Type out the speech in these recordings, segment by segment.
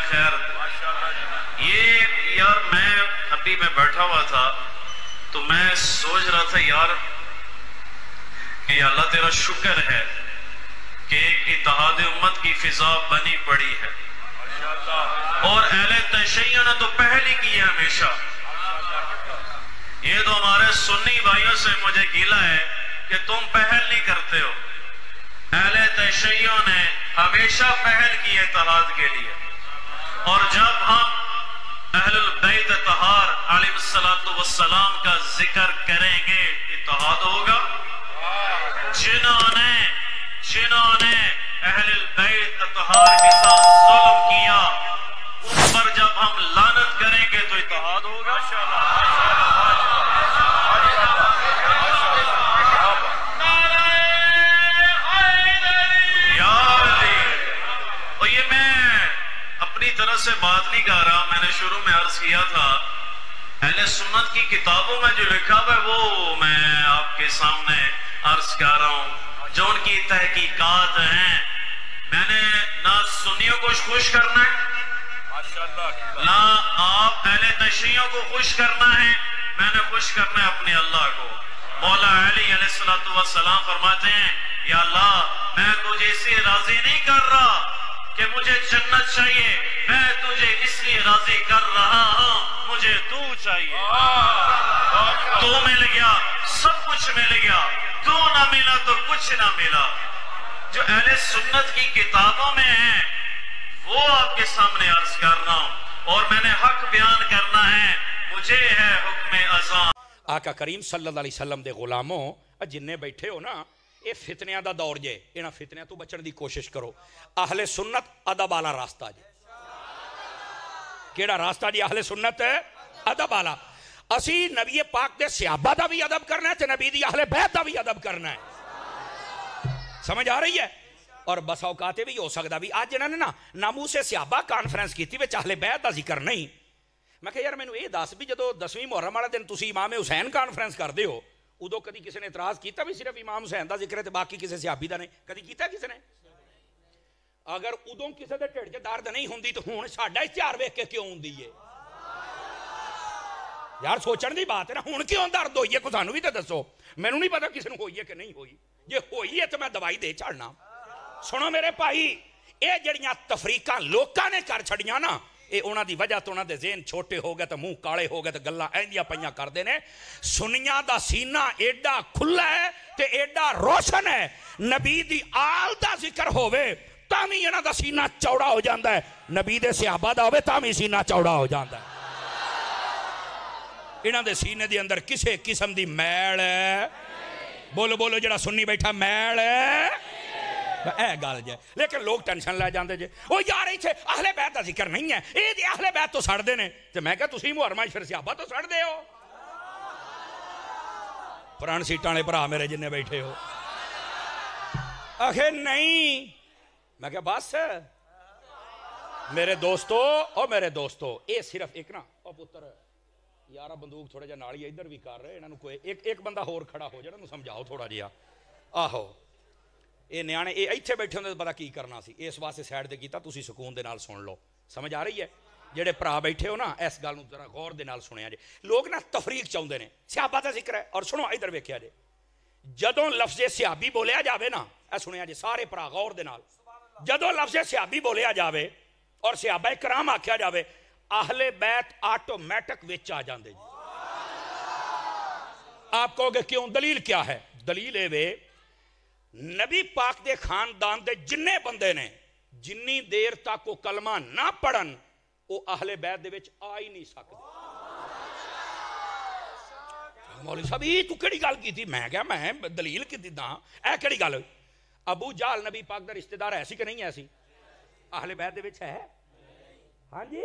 خیر یہ یار میں ابھی میں بیٹھا ہوا تھا تو میں سوچ رہا تھا یار کہ یا اللہ تیرا شکر ہے کہ ایک اتحاد امت کی فضا بنی پڑی ہے، اور اہل تشیع نے تو پہل ہی کی ہے ہمیشہ. یہ تو ہمارے سنی بھائیوں سے مجھے گیلا ہے کہ تم پہل نہیں کرتے ہو. اہل تشیع نے ہمیشہ پہل کی ہے اتحاد کے لیے، اور جب ہم اہل البیت طہار علیہ السلام کا ذکر کریں گے اتحاد ہوگا. جنہوں نے اہل البیت طہار کے ساتھ ظلم کیا ان پر جب ہم لعنت کریں گے تو اتحاد ہوگا. اور یہ میں اپنی طرف سے بات نہیں کر رہا، میں نے شروع میں عرض کیا تھا اہل سنت کی کتابوں میں جو لکھا ہوا ہے وہ میں آپ کے سامنے عرض کر رہا ہوں. جو ان کی تحقیقات ہیں، میں نے نہ سنیوں کو خوش کرنا ہے نہ آپ اہل تشیع کو خوش کرنا ہے، میں نے خوش کرنا ہے اپنے اللہ کو. مولا علی علیہ السلام فرماتے ہیں یا اللہ میں تجھے اس لیے راضی نہیں کر رہا کہ مجھے جنت چاہیے، میں تجھے اس لیے راضی کر رہا ہوں مجھے تو چاہیے. تو مل گیا سب کچھ مل گیا، تو نہ ملا تو کچھ نہ ملا. جو اہل سنت کی کتابوں میں ہیں وہ آپ کے سامنے عرض کر رہا ہوں، اور میں نے حق بیان کرنا ہے. مجھے ہے حکم اذان. آقا کریم صلی اللہ علیہ وسلم دے غلاموں جننے بیٹھے ہو نا، یہ فتنیاں دا دور جے، انہاں فتنیاں تو بچن دی کوشش کرو. اہل سنت ادب والا راستہ جے. کیڑا راستہ جی اہل سنت ہے؟ ادب والا. اسی نبی پاک دے صحابہ دا بھی ادب کرنا ہے تے نبی دی اہل بیت دا بھی ادب کرنا ہے. سمجھ آ رہی ہے؟ اور بس اوقات بھی ہو سکتا بھی آج انہوں نے نا ناموس صحابہ کانفرنس کی تھی وچ اہل بیت دا ذکر نہیں. میں کہ یار مینوں یہ دس بھی جدو 10ویں محرم والے دن تسی امام حسین کانفرنس کردے ہو ادو کدی کسی نے اعتراض کیتا بھی صرف امام حسین دا ذکر ہے تے باقی کسی صحابی دا نہیں؟ کدی کیتا کسی نے؟ اگر ادو کسی دے ڈھڈ چ درد نہیں ہوندی تو ہن ساڈا اشتہار ویکھ کے کیوں ہوندی ہے؟ یار سوچن دی بات ہے نا. ہن کیوں درد ہوئی ہے کو سانوں بھی تے دسو. مینوں نہیں پتا کسی نوں ہوئی ہے کہ نہیں ہوئی. جے ہوئی ہے تو میں دوائی دے چھڑنا. سنو میرے بھائی، اے جڑیاں تفریقاں لوکاں نے کر چھڑیاں نا، اے انہاں دی وجہ تو انہاں دے ذہن چھوٹے ہو گئے تے منہ کالے ہو گئے تے گلاں ایندیاں پیاں کردے نے. سنیاں دا سینہ ایڈا کھلا ہے تے ایڈا روشن ہے، نبی دی آل دا ذکر ہووے تاں وی انہاں دا سینہ چوڑا ہو جاندا ہے، نبی دے صحابہ دا ہووے تاں وی سینہ چوڑا ہو جاندا ہے. انہاں دے سینے دے اندر کسے قسم دی میل ہے؟ بولو بولو جڑا سنی بیٹھا میل ہے؟ اے گل جے. لیکن لوگ ٹینشن لے جاندے جے او یار ایتھے اہل بیت دا ذکر نہیں ہے، اے دی اہل بیت تو سڑ دے نے. تے میں کہا تسی محرم اشر صحابہ تو سڑ دے ہو. پران سیٹاں والے بھرا میرے جننے بیٹھے ہو آخے نہیں. میں کہا بس میرے دوستو اے صرف ایک نا او پتر یارہ بندوق تھوڑا جا نالی ادھر بھی کر رہے انہوں کوئی ایک بندہ ہور کھڑا ہو جائے انہوں سمجھاؤ تھوڑا جیا. آہو اے نیانے اے ایتھے بیٹھے ہوندے پتہ کی کرنا سی، اس واسطے سائڈ تے کیتا تسی سکون دے نال سن لو. سمجھ آ رہی ہے؟ جڑے بھرا بیٹھے ہو نا اس گل نوں ذرا غور دے نال سنیا جے. لوگ نا تفریق چاہندے نے، صحابہ دا ذکر ہے. اور سنو ادھر ویکھیا جے جدوں لفظ صحابی بولیا جاوے نا، اے سنیا جے سارے بھرا غور دے نال، جدوں لفظ صحابی بولیا جاوے اور صحابہ کرام آکھیا جاوے اہل بیت آٹومیٹک وچ آ جاندے جی. آپ کہو گے کیوں؟ دلیل کیا ہے؟ دلیل اے وے نبی پاک دے خاندان دے جننے بندے نے جنی دیر تک وہ کلمہ نہ پڑھن وہ اہل بیت دے وچ آ ہی نہیں سکتے. مولوی صاحب یہ تو کیڑی گل کی تھی؟ میں کہا میں دلیل کی دیتا اے کیڑی گل؟ ابو جہل نبی پاک دا رشتہ دار ایسی کہ نہیں ایسی؟ اہل بیت دے وچ ہے؟ ہاں جی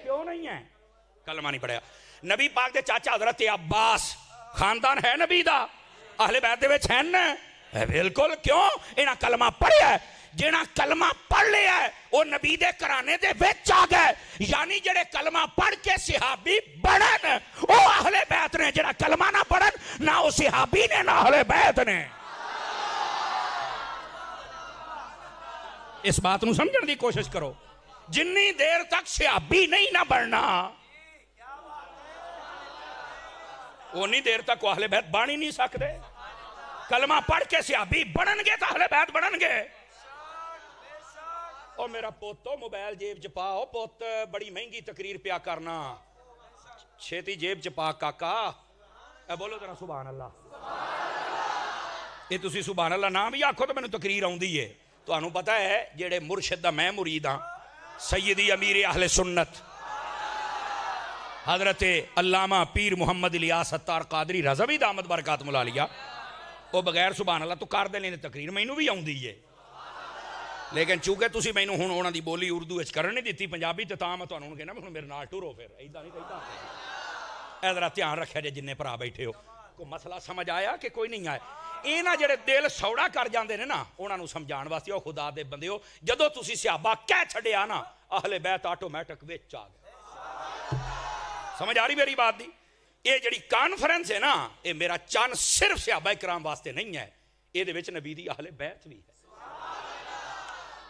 کیوں نہیں ہے؟ کلمہ نہیں پڑھیا. نبی پاک دے چاچا حضرت عباس خاندان ہے نبی دا، اہل بیت دے وچ ہیں نا؟ بالکل. کیوں؟ انہاں کلمہ پڑھیا ہے. جنہاں کلمہ پڑھ لیا ہے وہ نبی دے کرانے دے وچ آ گئے. یعنی جڑے کلمہ پڑھ کے صحابی بڑھن وہ اہل بیت نے، جڑا کلمہ نہ پڑھن نہ وہ صحابی نے نہ اہل بیت نے. اس بات نو سمجھن دی کوشش کرو. جنی دیر تک صحابی نہیں نہ بننا اونی دیر تک وہ اہل بیت بن ہی نہیں سکتے. کلمہ پڑھ کے صحابی بنن گے تو اہل بیت بنن گے. او میرا پوتو موبائل جیب چ پاؤ پوت بڑی مہنگی تقریر پیا کرنا چھیتی جیب چ پا کاکا اے بولو ذرا سبحان اللہ. یہ تسی سبحان اللہ نام بھی آکھو تو میں نے تقریر آؤندی ہے. تو انہوں پتہ ہے جیڑے مرشد دا میں مرید ہاں سیدی امیر اہل سنت حضرت علامہ پیر محمد الیاس ستار قادری رضوی دامت برکات ملالیا وہ بغیر سبحان اللہ تو کر دے لینے تقریر میں بھی آؤندی ہے. لیکن چونکہ تسی میں ہوں ہونا دی بولی اردو اچ کرن نہیں دیتی پنجابی تے تاں میں تانوں کہنا میں میرے نال ٹرو پھر ایدا نہیں کہدا. اے ذرا دھیان رکھیا جے جننے بھرا بیٹھے ہو کوئی مسئلہ سمجھ آیا کہ کوئی نہیں آیا. یہ نہ جڑے دل سوڑا کر جاندے نے نا انہاں نوں سمجھان واسطے او خدا دے بندے ہو جدوں تسی صحابہ کہہ چھڈیا نا اہل بیت آٹومیٹک وچ آ گئے. سمجھ آ رہی میری بات دی. یہ جڑی کانفرنس ہے نا یہ میرا چان صرف صحابہ کرام واسطے نہیں ہے یہ دے وچ نبی دی اہل بیت بھی ہے.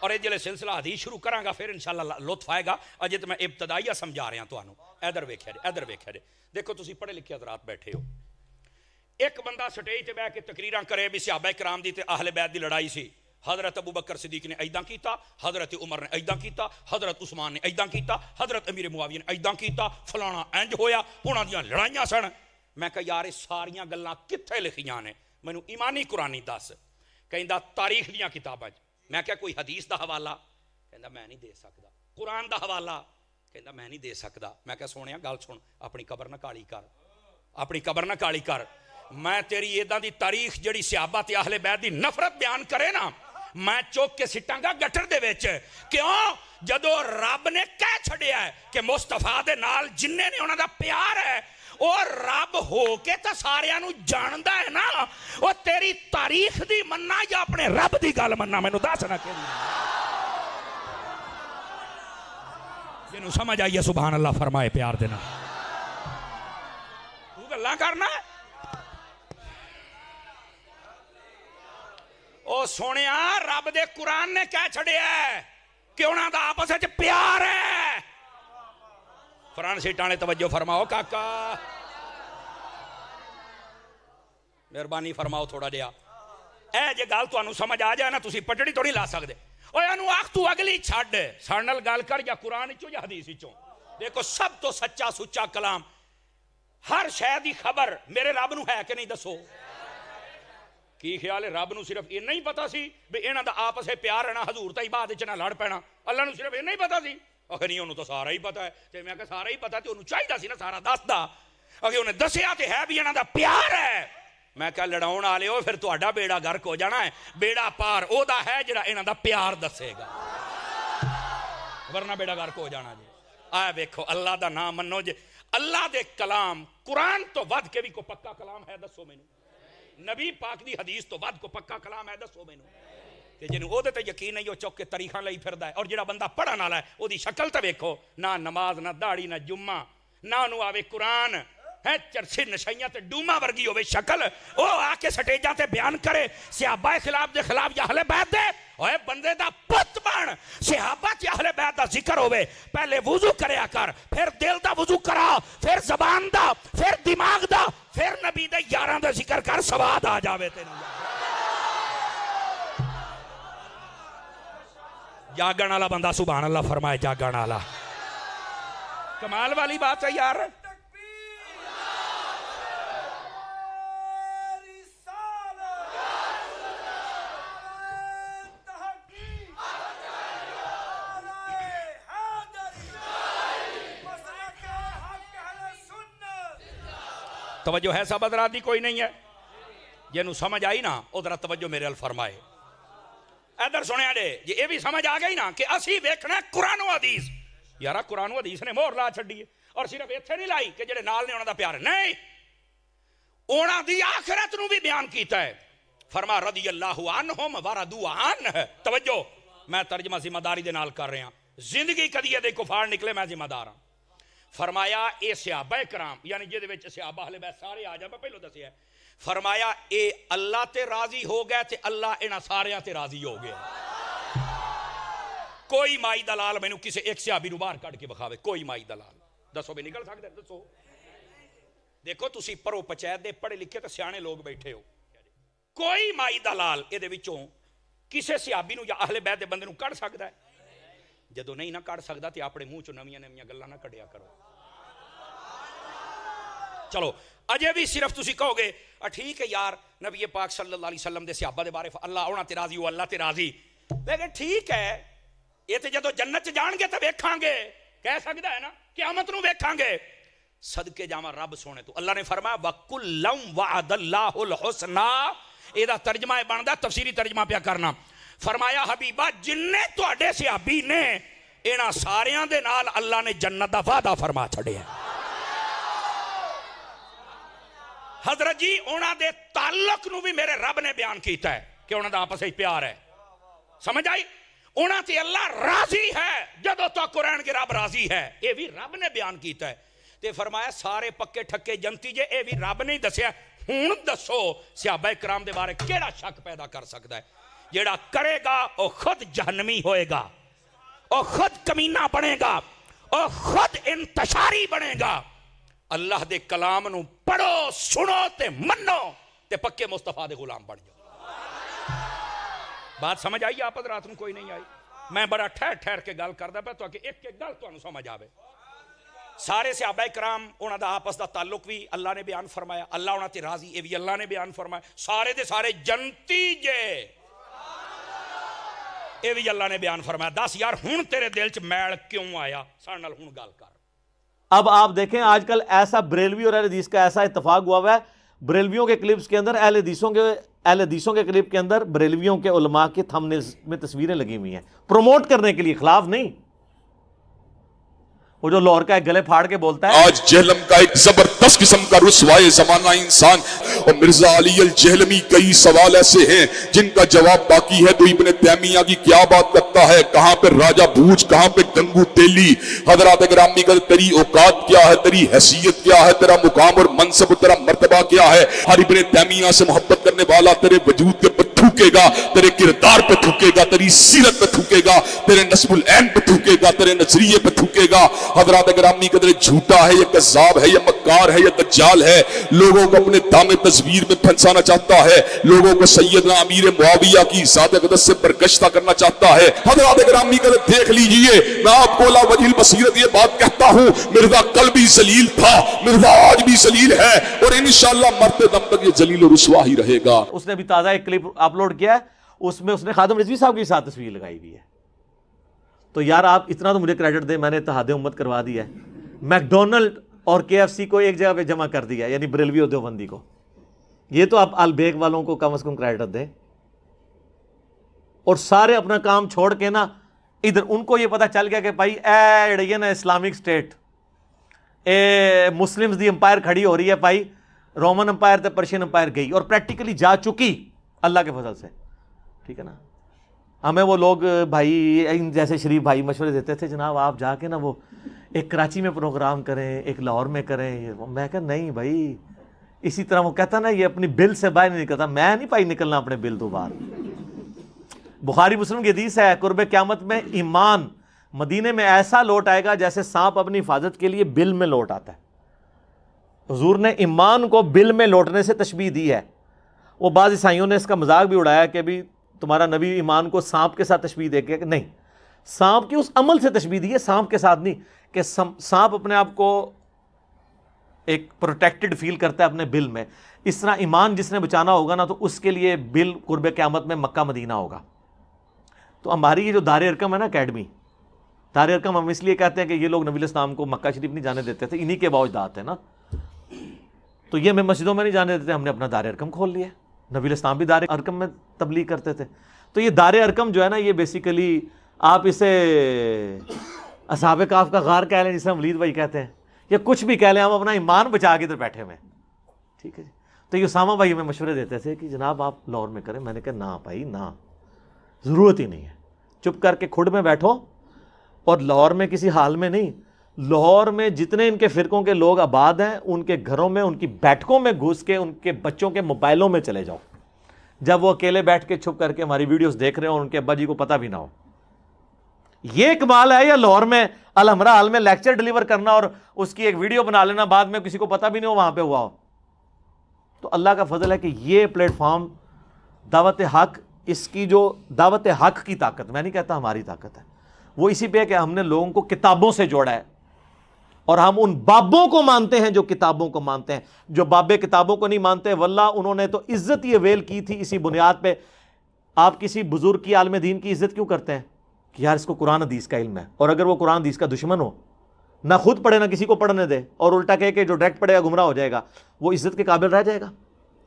اور یہ جلے سلسلہ حدیث شروع کراں گا پھر انشاءاللہ لطف آئے گا. اجے تو میں ابتدائیہ سمجھا رہا ہوں تانوں. ادھر ویکھیا جے ادھر ویکھیا جے دیکھو تسی پڑھے لکھے حضرات بیٹھے ہو. ایک بندہ سٹیج تے بیٹھ کے تقریراں کرے بھی صحابہ کرام دی تے اہل بیت دی لڑائی سی. حضرت ابو بکر صدیق نے ایداں کیتا حضرت عمر نے ایداں کیتا حضرت عثمان نے ایداں کیتا حضرت امیر معاویہ نے ایداں کیتا فلانا انج ہویا انہاں دیاں لڑائیاں سن. میں کہا یار ساریاں گلاں کتھے لکھیاں نے مینوں ایمانی قرآنی دس. کہندا تاریخ دیاں کتاباں میں کہا کوئی حدیث دا حوالہ کہندا میں نہیں دے سکدا. قرآن دا حوالہ کہندا میں نہیں دے سکدا. میں کہا سونیا گل سن اپنی قبر نہ کالی کر اپنی قبر نہ کالی کر. میں تیری ایداں دی تاریخ جڑی صحابہ تے اہل بیت دی نفرت بیان کرے نا میں چوک کے سٹاں گا گٹر دے وچ. کیوں جدو رب نے کہہ چھڑیا ہے کہ مصطفیٰ دے نال جننے نے انہاں دا پیار ہے اور رب ہو کے تا ساریاں نو جاندا ہے نا وہ تیری تاریخ دی مننا یا اپنے رب دی گل مننا مینوں دس نہ کہ جنوں سمجھ آئیے سبحان اللہ فرمائے پیار دینا. تو گلاں کرنا ہے او سونیا رب دے قرآن نے کہہ چھڑیا ہے کہ انہاں دا آپس وچ پیار ہے. فران سیٹانے توجہ فرماؤ کاکا مہربانی فرماؤ تھوڑا جہا. اے جے گل تانوں سمجھ آ جائے نا تسی پٹڑی تو نہیں لا سکدے. اوے انہوں آکھ تو اگلی چھڈ ساڈے نال گل کر یا قرآن وچوں یا حدیث وچوں. دیکھو سب تو سچا سچا کلام ہر شے دی خبر میرے رب نو ہے کہ نہیں دسو. کی خیال ہے رب نو صرف یہ نہیں پتا سی بھی انہاں دا آپس پیار ہے نا حضور تے بعد وچ نہ لڑ پینا. اللہ نو صرف یہ نہیں پتا سی اگر نہیں انہوں تو سارا ہی پتا ہے. تے میں کہ سارا ہی پتا تے انہوں چاہیدا سی نا سارا دسدا. اگر انہیں دسیا تے ہے بھی انہاں دا پیار ہے. میں کہ لڑاؤن والے ہو پھر تہاڈا بیڑا غرق ہو جانا ہے. بیڑا پار او دا ہے جڑا انہاں دا پیار دسے گا ورنہ بیڑا غرق ہو جانا. جی آ ویکھو اللہ دا نام منو جے اللہ دے کلام قرآن تو ود کے بھی کو پکا کلام ہے دسو مینوں. نبی پاک دی حدیث تو بعد کو پکا کلام ہے دسو مینوں. تے جنوں او دے تے یقین نہیں او چوک کے تاریخاں لئی پھردا ہے. اور جڑا بندہ پڑھن والا ہے او دی شکل تے ویکھو نہ نماز نہ داڑھی نہ جمعہ نہ انہوں آوے قرآن ہے چرسی نشائیاں تے ڈوما ورگی ہوئے شکل او آ کے سٹیجاں تے بیان کرے صحابہ خلاف دے خلاف یا اہل بیت دے. اوے بندے دا پت بن صحابہ تے اہل بیت دا ذکر ہوئے پہلے وضو کریا کر پھر دل دا وضو کرا پھر زبان دا پھر دماغ دا پھر نبی دے یاراں دا ذکر کر سواد آ جاوے تینوں. جاگن والا بندہ سبحان اللہ فرمائے جاگن والا. کمال والی بات ہے یار. توجہ ہے سب حضرات دی کوئی نہیں ہے جنوں سمجھ آئی نا ادھر توجہ میرے ال فرمائے. ادھر سنیا دے جی یہ بھی سمجھ آ گئی نا کہ اسی ویکھنا قرآن و حدیث. یارا قرآن و حدیث نے مہر لا چھڈی ہے اور صرف ایتھے نہیں لائی کہ جڑے نال نے انہاں دا پیار نہیں انہاں دی آخرت نو بھی بیان کیتا ہے. فرما رضی اللہ عنہم ورضوا عنہ. توجہ میں ترجمہ ذمہ داری دے نال کر رہا زندگی کدی دے کفار نکلے میں ذمہ دار ہاں. فرمایا اے صحابہ کرام یعنی جے وچ صحابہ اہل بیت سارے آ جا میں پہلو دسیا فرمایا اے اللہ تے راضی ہو گئے تے اللہ انہاں ساریاں تے راضی ہو گیا. کوئی مائی دلال مینوں کسی ایک صحابی نو باہر کٹ کے بکھاوے, کوئی مائی دلال دسو بھی نکل سکتے؟ دسو. دیکھو تسی پرو پچیت دے پڑھے لکھے تے سیانے لوگ بیٹھے ہو, کوئی مائی دلال اے دے وچوں کسے صحابی نو یا اہل بیت دے بندے نو کڈ سکدا ہے؟ جدو نہیں نہ کڈ سکدا تے اپنے منہ چوں نویاں نویاں گلاں نہ کڈیا کرو. چلو اجے بھی صرف تسی کہو گے ٹھیک ہے یار نبی پاک صلی اللہ علیہ وسلم دے صحابہ دے بارے اللہ انہاں تے راضی ہو, اللہ تے راضی, لیکن ٹھیک ہے یہ تے جدو جنت جان گے تے ویکھاں گے, کہہ سکدا ہے نا قیامت نو ویکھاں گے. صدقے جاواں رب سونے تو اللہ نے فرمایا وَكُلًّا وَعَدَ اللَّهُ الْحُسْنَى, یہ دا ترجمہ بندا تفسیری ترجمہ پیا کرنا. فرمایا حبیبہ جننے تواڈے صحابی نے انہاں ساریاں دے نال اللہ نے جنت دا وعدہ فرما چھڑیا. حضرت جی انہاں دے تعلق نو بھی میرے رب نے بیان کیتا ہے کہ انہاں دا آپس وچ پیار ہے, سمجھ آئی؟ انہاں تے اللہ راضی ہے جدوں تک قرآن کے رب راضی ہے, یہ بھی رب نے بیان کیتا ہے. تے فرمایا سارے پکے ٹھکے جنتی جے, اے بھی رب نے دسیا. ہن دسو صحابہ کرام دے بارے کیڑا شک پیدا کر سکتا ہے؟ جیڑا کرے گا او خود جہنمی ہوئے گا, او خود کمینہ بنے گا, او خود انتشاری بنے گا. اللہ دے کلام نو پڑھو سنو تے منو تے پکے مصطفیٰ دے غلام بن جاؤ. بات سمجھ آئی آپ رات نو کوئی نہیں آئی؟ میں بڑا ٹھہر ٹھہر کے گل کردا پیا تاکہ ایک ایک گل تانوں سمجھ آوے. سارے صحابہ کرام انہاں دا آپس دا تعلق بھی اللہ نے بیان فرمایا, اللہ انہاں تے راضی اے بھی اللہ نے بیان فرمایا. سارے دے سارے جنتی جے اے بھی اللہ نے بیان فرمایا. دس یار ہن تیرے دل چ میل کیوں آیا؟ ساڈے نال ہن گل کر. اب آپ دیکھیں آج کل ایسا بریلوی اور اہل حدیث کا ایسا اتفاق ہوا ہوا ہے, بریلویوں کے کلپس کے اندر اہل حدیثوں کے کلپ کے اندر بریلویوں کے علماء کے تھمبنیلز میں تصویریں لگی ہوئی ہیں پروموٹ کرنے کے لیے, خلاف نہیں. وہ جو لاہور کا ایک گلے پھاڑ کے بولتا ہے آج جہلم کا ایک زبردست قسم کا رسوائے زمانہ انسان, اور مرزا علی الجہلمی کئی سوال ایسے ہیں جن کا جواب باقی ہے. تو ابن تیمیہ کی کیا بات کرتا ہے, کہاں پہ راجہ بھوج, کہاں پہ گنگو تیلی. حضرات گرامی کا تیری اوقات کیا ہے, تیری حیثیت کیا ہے, تیرا مقام اور منصب, تیرا مرتبہ کیا ہے. ہر ابن تیمیہ سے محبت کرنے والا تیرے وجود کے پر تھوکے گا, تیرے کردار پہ تھوکے گا, تیری سیرت پہ تھوکے گا, تیرے نسب العین پہ تھوکے گا, تیرے نظریے پہ تھوکے گا. حضرات گرامی قدر جھوٹا ہے, یہ کذاب ہے, یہ مکار ہے, یہ دجال ہے, لوگوں کو اپنے دام تصویر میں پھنسانا چاہتا ہے, لوگوں کو سیدنا امیر معاویہ کی ذات اقدس سے برگشتہ کرنا چاہتا ہے. حضرات گرامی قدر دیکھ لیجئے, میں آپ کو لا وجہ البصیرت یہ بات کہتا ہوں, مرزا کل بھی ذلیل تھا, مرزا آج بھی ذلیل ہے, اور انشاءاللہ مرتے دم تک یہ ذلیل و رسوا ہی رہے گا. اس نے بھی تازہ ایک کلپ اپلوڈ کیا ہے, اس میں اس نے خادم رضوی صاحب کے ساتھ تصویر لگائی ہوئی ہے. تو یار آپ اتنا تو مجھے کریڈٹ دیں, میں نے اتحاد امت کروا دیا ہے, میکڈونلڈ اور KFC کو ایک جگہ پہ جمع کر دیا, یعنی بریلوی اور دیوبندی کو. یہ تو آپ البیگ والوں کو کم از کم کریڈٹ دیں. اور سارے اپنا کام چھوڑ کے نا ادھر, ان کو یہ پتا چل گیا کہ بھائی اے نا اسلامک سٹیٹ, اے مسلمز دی امپائر کھڑی ہو رہی ہے بھائی, رومن امپائر تے پرشین امپائر گئی اور پریکٹیکلی جا چکی اللہ کے فضل سے. ٹھیک ہے نا, ہمیں وہ لوگ بھائی جیسے شریف بھائی مشورے دیتے تھے, جناب آپ جا کے نا وہ ایک کراچی میں پروگرام کریں, ایک لاہور میں کریں. میں کہا نہیں بھائی, اسی طرح وہ کہتا نا یہ اپنی بل سے باہر نہیں نکلتا. میں نہیں پائی نکلنا اپنے بل تو باہر. بخاری مسلم کی حدیث ہے, قرب قیامت میں ایمان مدینے میں ایسا لوٹ آئے گا جیسے سانپ اپنی حفاظت کے لیے بل میں لوٹ آتا ہے. حضور نے ایمان کو بل میں لوٹنے سے تشبیہ دی ہے. وہ بعض عیسائیوں نے اس کا مذاق بھی اڑایا کہ بھی تمہارا نبی ایمان کو سانپ کے ساتھ تشبیہ دے کے, نہیں, سانپ کی اس عمل سے تشبیہ دی ہے, سانپ کے ساتھ نہیں. کہ سانپ اپنے آپ کو ایک پروٹیکٹڈ فیل کرتا ہے اپنے بل میں, اس طرح ایمان جس نے بچانا ہوگا نا تو اس کے لیے بل قرب قیامت میں مکہ مدینہ ہوگا. تو ہماری یہ جو دار ارکم ہے نا اکیڈمی, دار ارکم ہم اس لیے کہتے ہیں کہ یہ لوگ نبی الاسلام کو مکہ شریف نہیں جانے دیتے تھے, انہی کے باوجدات ہیں نا. تو یہ ہمیں مسجدوں میں نہیں جانے دیتے, ہم نے اپنا دار ارکم کھول لیا. نبی الاسلام بھی دار ارکم میں تبلیغ کرتے تھے. تو یہ دار ارکم جو ہے نا, یہ بیسیکلی آپ اسے اصحاب کہف کا غار کہہ لیں جسے ولید بھائی کہتے ہیں, یا کچھ بھی کہہ لیں, ہم اپنا ایمان بچا کے ادھر بیٹھے ہوئے. ٹھیک ہے جی. تو یہ اسامہ بھائی ہمیں مشورے دیتے تھے کہ جناب آپ لاہور میں کریں. میں نے کہا نہ بھائی نہ, ضرورت ہی نہیں ہے, چپ کر کے کھڈ میں بیٹھو. اور لاہور میں کسی حال میں نہیں, لاہور میں جتنے ان کے فرقوں کے لوگ آباد ہیں ان کے گھروں میں, ان کی بیٹھکوں میں گھس کے ان کے بچوں کے موبائلوں میں چلے جاؤ. جب وہ اکیلے بیٹھ کے چھپ کر کے ہماری ویڈیوز دیکھ رہے ہوں, ان کے ابا جی کو پتہ بھی نہ ہو. یہ کمال ہے یا لاہور میں الحمرا حال میں لیکچر ڈیلیور کرنا اور اس کی ایک ویڈیو بنا لینا, بعد میں کسی کو پتہ بھی نہیں ہو وہاں پہ ہوا ہو. تو اللہ کا فضل ہے کہ یہ پلیٹ فارم دعوت حق, اس کی جو دعوت حق کی طاقت, میں نہیں کہتا ہماری طاقت ہے, وہ اسی پہ ہے کہ ہم نے لوگوں کو کتابوں سے جوڑا ہے, اور ہم ان بابوں کو مانتے ہیں جو کتابوں کو مانتے ہیں. جو بابے کتابوں کو نہیں مانتے, واللہ انہوں نے تو عزت یہ ویل کی تھی اسی بنیاد پہ. آپ کسی بزرگ کی عالم دین کی عزت کیوں کرتے ہیں کہ یار اس کو قرآن حدیث کا علم ہے, اور اگر وہ قرآن حدیث کا دشمن ہو, نہ خود پڑھے نہ کسی کو پڑھنے دے, اور الٹا کہے کہ جو ڈائریکٹ پڑھے گا گمراہ ہو جائے گا, وہ عزت کے قابل رہ جائے گا؟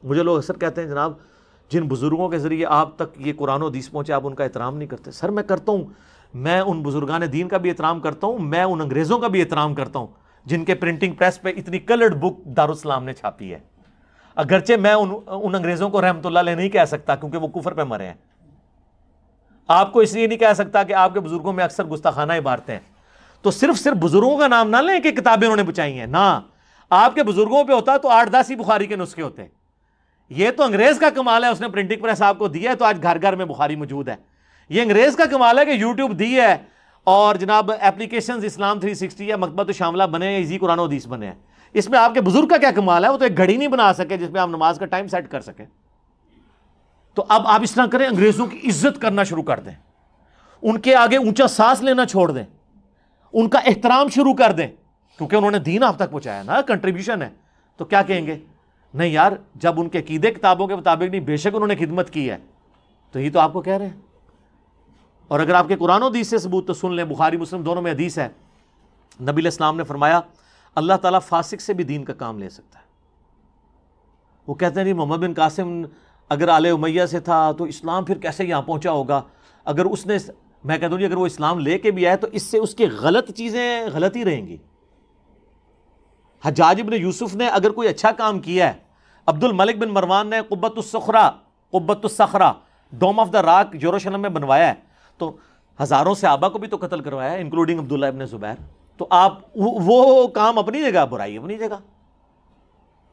مجھے لوگ اکثر کہتے ہیں جناب جن بزرگوں کے ذریعے آپ تک یہ قرآن و حدیث پہنچے آپ ان کا احترام نہیں کرتے. سر میں کرتا ہوں, میں ان بزرگان دین کا بھی احترام کرتا ہوں, میں ان انگریزوں کا بھی احترام کرتا ہوں جن کے پرنٹنگ پریس پہ اتنی کلرڈ بک دارالاسلام نے چھاپی ہے. اگرچہ میں ان انگریزوں کو رحمت اللہ علیہ نہیں کہہ سکتا کیونکہ وہ کفر پہ مرے ہیں. آپ کو اس لیے نہیں کہہ سکتا کہ آپ کے بزرگوں میں اکثر گستاخانہ عبارتیں ہیں. تو صرف بزرگوں کا نام نہ لیں کہ کتابیں انہوں نے بچائی ہیں, نہ, آپ کے بزرگوں پہ ہوتا تو 8-10 ہی بخاری کے نسخے ہوتے. یہ تو انگریز کا کمال ہے, اس نے پرنٹنگ پریس آپ کو دیا ہے تو آج گھر گھر میں بخاری موجود ہے. یہ انگریز کا کمال ہے کہ یوٹیوب دی ہے اور جناب اپلیکیشنز اسلام 360 یا مکتبۃ شاملہ بنے ہیں, ایزی قرآن و حدیث بنے ہیں. اس میں آپ کے بزرگ کا کیا کمال ہے؟ وہ تو ایک گھڑی نہیں بنا سکے جس میں آپ نماز کا ٹائم سیٹ کر سکیں. تو اب آپ اس طرح کریں, انگریزوں کی عزت کرنا شروع کر دیں, ان کے آگے اونچا سانس لینا چھوڑ دیں, ان کا احترام شروع کر دیں, کیونکہ انہوں نے دین آپ تک پہنچایا نا, کنٹریبیوشن ہے. تو کیا کہیں گے؟ نہیں یار, جب ان کے عقیدے کتابوں کے مطابق نہیں, بے شک انہوں نے خدمت کی ہے, تو یہ تو آپ کو کہہ رہے ہیں. اور اگر آپ کے قرآن و حدیث سے ثبوت تو سن لیں, بخاری مسلم دونوں میں حدیث ہے, نبی علیہ السلام نے فرمایا اللہ تعالیٰ فاسق سے بھی دین کا کام لے سکتا ہے. وہ کہتے ہیں نہیں, محمد بن قاسم اگر آل امیہ سے تھا تو اسلام پھر کیسے یہاں پہنچا ہوگا؟ اگر اس نے, میں کہتا ہوں اگر وہ اسلام لے کے بھی آئے تو اس سے اس کی غلط چیزیں غلط ہی رہیں گی. حجاج ابن یوسف نے اگر کوئی اچھا کام کیا ہے, عبد الملک بن مروان نے قبۃ الصخرہ ڈوم آف دا راک یروشلم میں بنوایا ہے, تو ہزاروں صحابہ کو بھی تو قتل کروایا ہے انکلوڈنگ عبداللہ ابن زبیر. تو آپ وہ کام اپنی جگہ, برائی اپنی جگہ.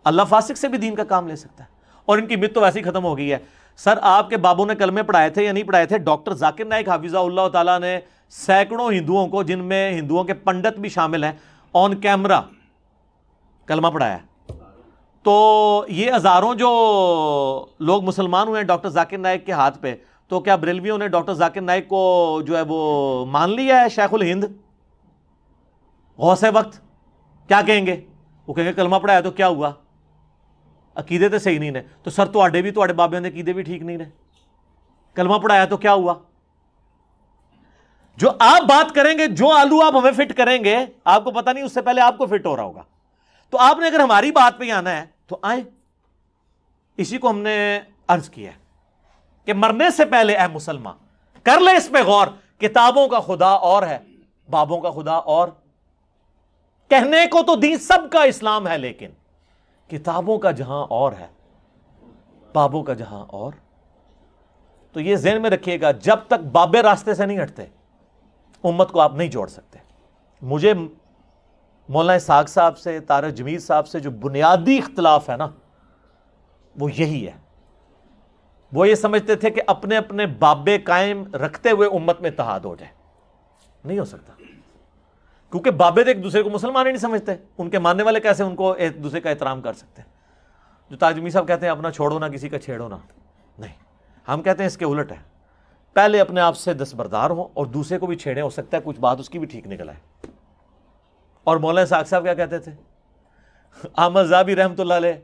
اللہ فاسق سے بھی دین کا کام لے سکتا ہے, اور ان کی مت تو ویسے ہی ختم ہو گئی ہے. سر آپ کے بابوں نے کلمے پڑھائے تھے یا نہیں پڑھائے تھے؟ ڈاکٹر ذاکر نائک حافظہ اللہ تعالیٰ نے سینکڑوں ہندوؤں کو, جن میں ہندوؤں کے پنڈت بھی شامل ہیں, آن کیمرہ کلمہ پڑھایا. تو یہ ہزاروں جو لوگ مسلمان ہوئے ہیں ڈاکٹر ذاکر نائک کے ہاتھ پہ, تو کیا بریلویوں نے ڈاکٹر ذاکر نائک کو جو ہے وہ مان لیا ہے شیخ الہند, غوث وقت؟ کیا کہیں گے؟ وہ کہیں گے کلمہ پڑھایا تو کیا ہوا, عقیدے تو صحیح نہیں نے. تو سر تواڈے بھی, تواڈے بابے نے عقیدے بھی ٹھیک نہیں نے, کلمہ پڑھایا تو کیا ہوا؟ جو آپ بات کریں گے, جو آلو آپ ہمیں فٹ کریں گے, آپ کو پتہ نہیں اس سے پہلے آپ کو فٹ ہو رہا ہوگا. تو آپ نے اگر ہماری بات پہ آنا ہے تو آئیں. اسی کو ہم نے عرض کیا ہے کہ مرنے سے پہلے اے مسلمان کر لے اس پہ غور, کتابوں کا خدا اور ہے, بابوں کا خدا اور. کہنے کو تو دین سب کا اسلام ہے, لیکن کتابوں کا جہاں اور ہے, بابوں کا جہاں اور. تو یہ ذہن میں رکھیے گا, جب تک بابے راستے سے نہیں ہٹتے امت کو آپ نہیں جوڑ سکتے. مجھے مولانا اسحاق صاحب سے, طارق جمیل صاحب سے جو بنیادی اختلاف ہے نا, وہ یہی ہے. وہ یہ سمجھتے تھے کہ اپنے اپنے بابے قائم رکھتے ہوئے امت میں اتحاد ہو جائے. نہیں ہو سکتا, کیونکہ بابے تو ایک دوسرے کو مسلمان ہی نہیں سمجھتے. ان کے ماننے والے کیسے ان کو ایک دوسرے کا احترام کر سکتے ہیں؟ جو طارق جمیل صاحب کہتے ہیں اپنا چھوڑو نہ کسی کا چھیڑو نہ, نہیں, ہم کہتے ہیں اس کے الٹ ہے. پہلے اپنے آپ سے دستبردار ہوں اور دوسرے کو بھی چھیڑیں, ہو سکتا ہے کچھ بات اس کی بھی ٹھیک نکل آئے. اور مولانا اسحاق صاحب کیا کہتے تھے؟ احمد زابی رحمۃ اللہ علیہ,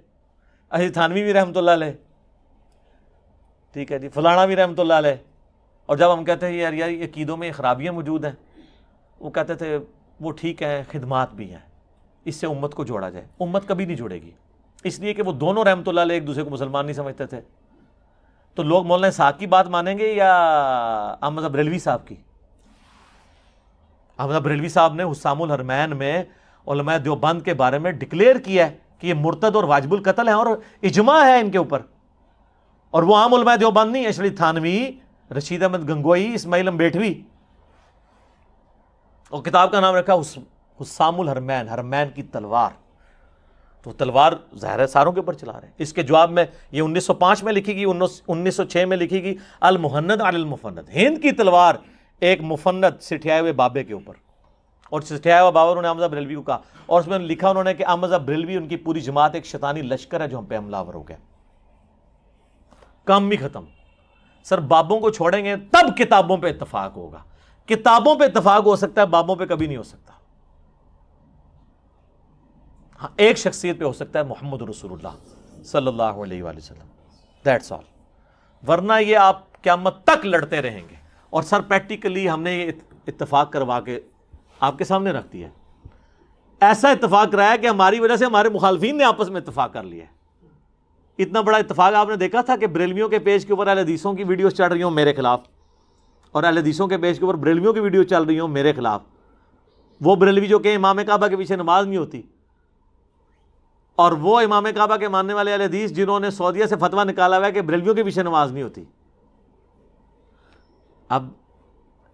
اشرف تھانوی بھی رحمۃ اللہ علیہ, ٹھیک ہے جی, فلانا بھی رحمۃ اللہ علیہ. اور جب ہم کہتے ہیں یار یہ عقیدوں میں خرابیاں موجود ہیں, وہ کہتے تھے وہ ٹھیک ہے, خدمات بھی ہیں, اس سے امت کو جوڑا جائے. امت کبھی نہیں جوڑے گی, اس لیے کہ وہ دونوں رحمۃ اللہ علیہ ایک دوسرے کو مسلمان نہیں سمجھتے تھے. تو لوگ مولانا اسحاق کی بات مانیں گے یا احمد بریلوی صاحب کی؟ احمد بریلوی صاحب نے حسام الحرمین میں علماء دیوبند کے بارے میں ڈکلیئر کیا ہے کہ یہ مرتد اور واجب القتل ہیں, اور اجماع ہے ان کے اوپر. اور وہ عام علماء دیوبند نہیں, اشرف تھانوی, رشید احمد گنگوئی, اسماعیل امبیٹوی, اور کتاب کا نام رکھا حسام الحرمین, حرمین کی تلوار. تو تلوار ظاہر ہے ساروں کے اوپر چلا رہے ہیں. اس کے جواب میں یہ 1905 میں لکھی گئی, 1906 میں لکھی گئی, المہند علی المفند, ہند کی تلوار ایک مفند سٹھیائے ہوئے بابے کے اوپر، اور سٹھیایا ہوا بابا انہوں نے احمد بریلوی کو کہا، اور اس میں لکھا انہوں نے کہ احمد بریلوی ان کی پوری جماعت ایک شیطانی لشکر ہے جو ہم پہ حملہ آور ہو گیا. کام بھی ختم. سر بابوں کو چھوڑیں گے تب کتابوں پہ اتفاق ہوگا. کتابوں پہ اتفاق ہو سکتا ہے، بابوں پہ کبھی نہیں ہو سکتا. ہاں ایک شخصیت پہ ہو سکتا ہے، محمد رسول اللہ صلی اللہ علیہ وآلہ وسلم، دیٹس آل. ورنہ یہ آپ قیامت تک لڑتے رہیں گے. اور سر پریکٹیکلی ہم نے یہ اتفاق کروا کے آپ کے سامنے رکھ دیا ہے. ایسا اتفاق کرایا کہ ہماری وجہ سے ہمارے مخالفین نے آپس میں اتفاق کر لیا ہے. اتنا بڑا اتفاق آپ نے دیکھا تھا کہ بریلویوں کے پیج کے اوپر اہل حدیثوں کی ویڈیوز چل رہی ہوں میرے خلاف، اور اہل حدیثوں کے پیج کے اوپر بریلویوں کی ویڈیو چل رہی ہوں میرے خلاف. وہ بریلوی جو کہ امام کعبہ کے پیچھے نماز نہیں ہوتی، اور وہ امام کعبہ کے ماننے والے اہل حدیث جنہوں نے سعودیہ سے فتویٰ نکالا ہوا ہے کہ بریلویوں کے پیچھے نماز نہیں ہوتی، اب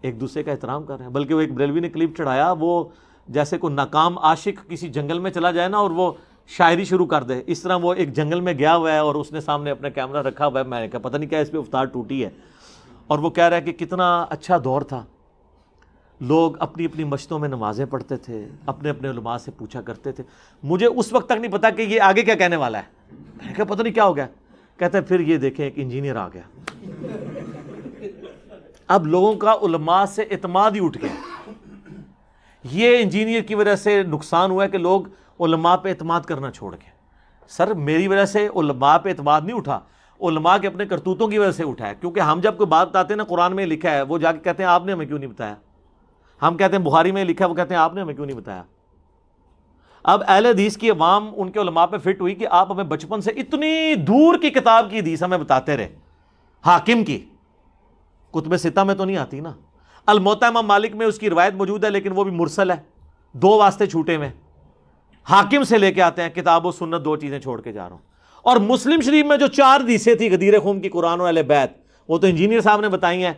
ایک دوسرے کا احترام کر رہے ہیں. بلکہ وہ ایک بریلوی نے کلپ چڑھایا، وہ جیسے کوئی ناکام عاشق کسی جنگل میں چلا جائے نا اور وہ شاعری شروع کر دے، اس طرح وہ ایک جنگل میں گیا ہوا ہے اور اس نے سامنے اپنا کیمرہ رکھا ہوا ہے. میں نے کہا پتہ نہیں کیا اس پہ افطار ٹوٹی ہے، اور وہ کہہ رہا ہے کہ کتنا اچھا دور تھا، لوگ اپنی اپنی مسجدوں میں نمازیں پڑھتے تھے، اپنے اپنے علماء سے پوچھا کرتے تھے. مجھے اس وقت تک نہیں پتا کہ یہ آگے کیا کہنے والا ہے. میں نے کہا پتہ نہیں کیا ہو گیا. کہتے ہیں پھر یہ دیکھیں ایک انجینئر آ گیا. اب لوگوں کا علماء سے اعتماد ہی اٹھ گیا. یہ انجینئر کی وجہ سے نقصان ہوا ہے کہ لوگ علماء پہ اعتماد کرنا چھوڑ گئے. سر میری وجہ سے علماء پہ اعتماد نہیں اٹھا، علماء کے اپنے کرتوتوں کی وجہ سے اٹھا ہے. کیونکہ ہم جب کوئی بات بتاتے ہیں نا قرآن میں لکھا ہے، وہ جا کے کہتے ہیں آپ نے ہمیں کیوں نہیں بتایا. ہم کہتے ہیں بخاری میں لکھا ہے، وہ کہتے ہیں آپ نے ہمیں کیوں نہیں بتایا. اب اہل حدیث کی عوام ان کے علماء پہ فٹ ہوئی کہ آپ ہمیں بچپن سے اتنی دور کی کتاب کی حدیث ہمیں بتاتے رہے. حاکم کی کتب ستہ میں تو نہیں آتی نا. الموطا امام مالک میں اس کی روایت موجود ہے لیکن وہ بھی مرسل ہے، 2 واسطے چھوٹے میں. حاکم سے لے کے آتے ہیں، کتاب و سنت 2 چیزیں چھوڑ کے جا رہا ہوں. اور مسلم شریف میں جو 4 حدیثیں تھی غدیر خون کی، قرآن و اہل بیت، وہ تو انجینئر صاحب نے بتائی ہیں.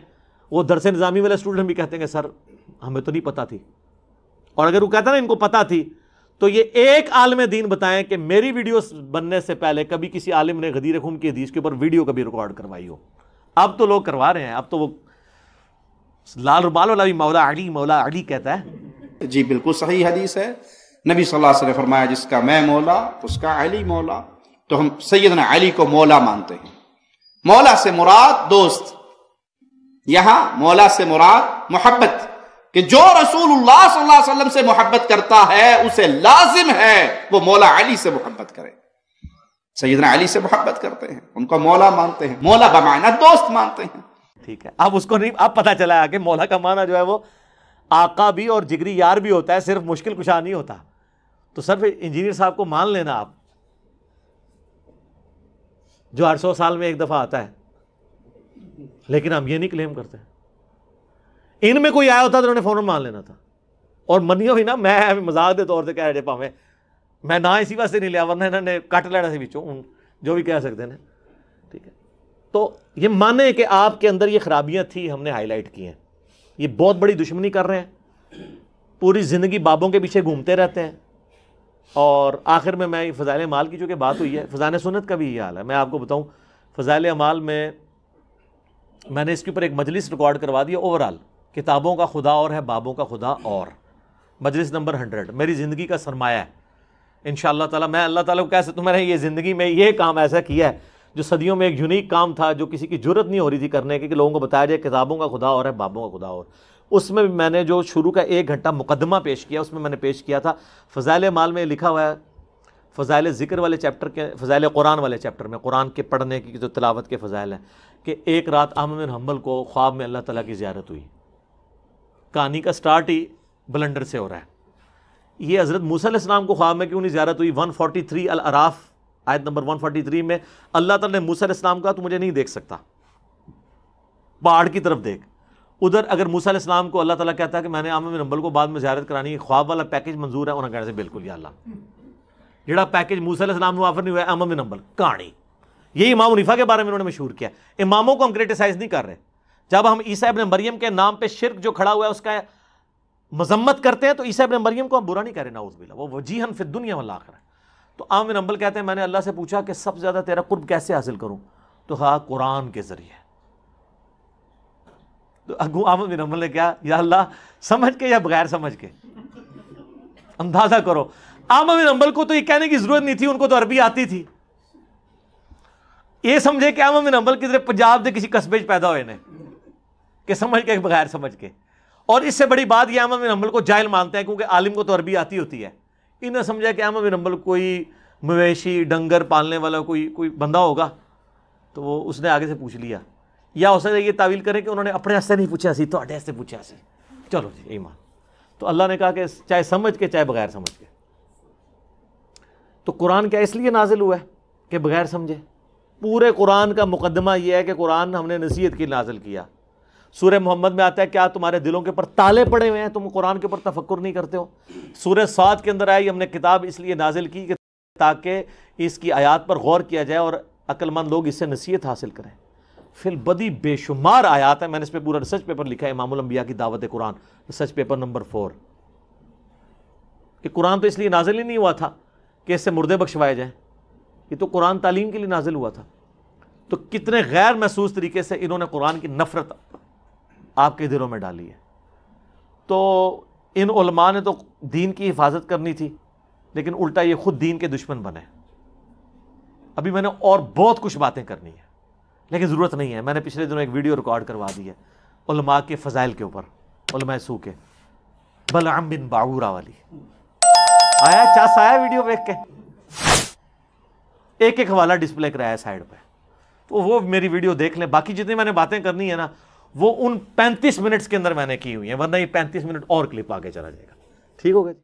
وہ درس نظامی والے اسٹوڈنٹ بھی کہتے ہیں کہ سر ہمیں تو نہیں پتا تھی. اور اگر وہ کہتا نا ان کو پتا تھی تو یہ ایک عالم دین بتائیں کہ میری ویڈیوز بننے سے پہلے کبھی کسی عالم نے غدیر خون کی حدیث کے اوپر ویڈیو کبھی ریکارڈ کروائی ہو. اب تو لوگ کروا رہے ہیں. اب تو وہ لال ربال والا بھی مولا علی کہتا ہے. جی بالکل صحیح حدیث ہے. نبی صلی اللہ علیہ وسلم نے فرمایا جس کا میں مولا اس کا علی مولا. تو ہم سیدنا علی کو مولا مانتے ہیں. مولا سے مراد دوست، یہاں مولا سے مراد محبت، کہ جو رسول اللہ صلی اللہ علیہ وسلم سے محبت کرتا ہے اسے لازم ہے وہ مولا علی سے محبت کرے. سیدنا علی سے محبت کرتے ہیں، ان کو مولا مانتے ہیں. مولا بمعنی دوست مانتے ہیں. ٹھیک ہے، اب اس کو نہیں، اب پتہ چلا ہے کہ مولا کا معنی جو ہے وہ آقا بھی اور جگری یار بھی ہوتا ہے، صرف مشکل کشا نہیں ہوتا. تو صرف انجینئر صاحب کو مان لینا آپ، جو 800 سال میں ایک دفعہ آتا ہے. لیکن ہم یہ نہیں کلیم کرتے. ان میں کوئی آیا ہوتا تو انہوں نے فوراً مان لینا تھا. اور منی ہوئی نا، میں مذاق کے طور سے کہہ رہے پاویں میں نہ اسی واسطے نہیں لیا، ورنہ انہوں نے کٹ لینا سے بچوں جو بھی کہہ سکتے ہیں. ٹھیک ہے، تو یہ مانے کہ آپ کے اندر یہ خرابیاں تھی، ہم نے ہائی لائٹ کی ہیں. یہ بہت بڑی دشمنی کر رہے ہیں، پوری زندگی بابوں کے پیچھے گھومتے رہتے ہیں. اور آخر میں فضائل اعمال کی چونکہ بات ہوئی ہے، فضائل سنت کا بھی یہ حال ہے. میں آپ کو بتاؤں فضائل اعمال میں نے اس کے اوپر ایک مجلس ریکارڈ کروا دیا اوورال، کتابوں کا خدا اور ہے بابوں کا خدا اور، مجلس نمبر 100. میری زندگی کا سرمایہ ہے انشاءاللہ تعالی. میں اللہ تعالیٰ کو کہہ سکتا ہوں میں نے یہ زندگی میں یہ کام ایسا کیا ہے جو صدیوں میں ایک یونیک کام تھا، جو کسی کی جرت نہیں ہو رہی تھی کرنے کی، کہ لوگوں کو بتایا جائے کتابوں کا خدا اور ہے بابوں کا خدا اور. اس میں میں نے جو شروع کا 1 گھنٹہ مقدمہ پیش کیا، اس میں نے پیش کیا تھا فضائل اعمال میں لکھا ہوا ہے، فضائل ذکر والے چیپٹر کے، فضائل قرآن والے چیپٹر میں، قرآن کے پڑھنے کی جو تلاوت کے فضائل ہیں، کہ ایک رات احمد بن حنبل کو خواب میں اللہ تعالیٰ کی زیارت ہوئی. کہانی کا سٹارٹ ہی بلنڈر سے ہو رہا ہے. یہ حضرت موسیٰ علیہ السلام کو خواب میں کیوں نہیں زیارت ہوئی؟ 143 الاعراف آیت نمبر 143 میں اللہ تعالیٰ نے موسیٰ علیہ السلام کہا تو مجھے نہیں دیکھ سکتا، پہاڑ کی طرف دیکھ. ادھر اگر موسیٰ علیہ السلام کو اللہ تعالیٰ کہتا ہے کہ میں نے احمد بن حنبل کو بعد میں زیارت کرانی ہے، خواب والا پیکج منظور ہے، انہوں نے کہنے سے بالکل یا اللہ، جڑا پیکج موسیٰ علیہ السلام کو آفر نہیں ہوا ہے احمد بن حنبل کہانی. یہی امام حنیفہ کے بارے میں انہوں نے مشہور کیا. اماموں کو ہم کریٹیسائز نہیں کر رہے. جب ہم عیسیٰ ابن مریم کے نام پہ شرک جو کھڑا ہوا ہے اس کا مذمت کرتے ہیں تو عیسیٰ ابن مریم کو ہم برا نہیں کر رہے، نعوذ باللہ، وہ وجیہن فی الدنیا والآخرہ. تو احمد بن حنبل کہتے ہیں میں نے اللہ سے پوچھا کہ سب سے زیادہ تیرا قرب کیسے حاصل کروں؟ تو کہا قرآن کے ذریعے. تو ابو احمد بن حنبل نے کیا، یا اللہ سمجھ کے یا بغیر سمجھ کے، اندازہ کرو احمد بن حنبل کو تو یہ کہنے کی ضرورت نہیں تھی، ان کو تو عربی آتی تھی. یہ سمجھے کہ احمد بن حنبل کدھر پنجاب دے کسی قصبے پیدا ہوئے نے کہ سمجھ کے بغیر سمجھ کے. اور اس سے بڑی بات یہ احمد بن حنبل کو جاہل مانتے ہیں کیونکہ عالم کو تو عربی آتی ہوتی ہے. انہوں نے سمجھا کہ احمد بن حنبل کوئی مویشی ڈنگر پالنے والا کوئی بندہ ہوگا، تو وہ اس نے آگے سے پوچھ لیا. یا ہو سکتا ہے یہ تعویل کریں کہ انہوں نے اپنے ہاتھ سے نہیں پوچھا سی، تو ہاتھ سے پوچھا سی، چلو جی ایمان. تو اللہ نے کہا کہ چاہے سمجھ کے چاہے بغیر سمجھ کے. تو قرآن کیا اس لیے نازل ہوا ہے کہ بغیر سمجھے. پورے قرآن کا مقدمہ یہ ہے کہ قرآن ہم نے نصیحت کی نازل کیا. سورہ محمد میں آتا ہے کیا تمہارے دلوں کے اوپر تالے پڑے ہوئے ہیں، تم قرآن کے اوپر تفکر نہیں کرتے ہو. سورہ صاد کے اندر آئی ہم نے کتاب اس لیے نازل کی کہ تاکہ اس کی آیات پر غور کیا جائے اور عقل مند لوگ اس سے نصیحت حاصل کریں. فی البدی بے شمار آیات ہیں، میں نے اس پہ پورا ریسرچ پیپر لکھا ہے، امام الانبیاء کی دعوت قرآن، ریسرچ پیپر نمبر 4. کہ قرآن تو اس لیے نازل ہی نہیں ہوا تھا کہ اس سے مردے بخشوائے جائیں، یہ تو قرآن تعلیم کے لیے نازل ہوا تھا. تو کتنے غیر محسوس طریقے سے انہوں نے قرآن کی نفرت آپ کے دلوں میں ڈالی ہے. تو ان علماء نے تو دین کی حفاظت کرنی تھی، لیکن الٹا یہ خود دین کے دشمن بنے. ابھی میں نے اور بہت کچھ باتیں کرنی ہیں لیکن ضرورت نہیں ہے. میں نے پچھلے دنوں ایک ویڈیو ریکارڈ کروا دی ہے علماء کے فضائل کے اوپر، علماء سو کے، بلعم بن باعورہ والی. آیا چاس آیا ویڈیو دیکھ کے؟ ایک حوالہ ڈسپلے کرایا ہے سائڈ پہ، تو وہ میری ویڈیو دیکھ لیں. باقی جتنی میں نے باتیں کرنی ہے نا وہ ان 35 منٹس کے اندر میں نے کی ہوئی ہیں، ورنہ یہ 35 منٹ اور کلپ آگے چلا جائے گا. ٹھیک ہوگا جی.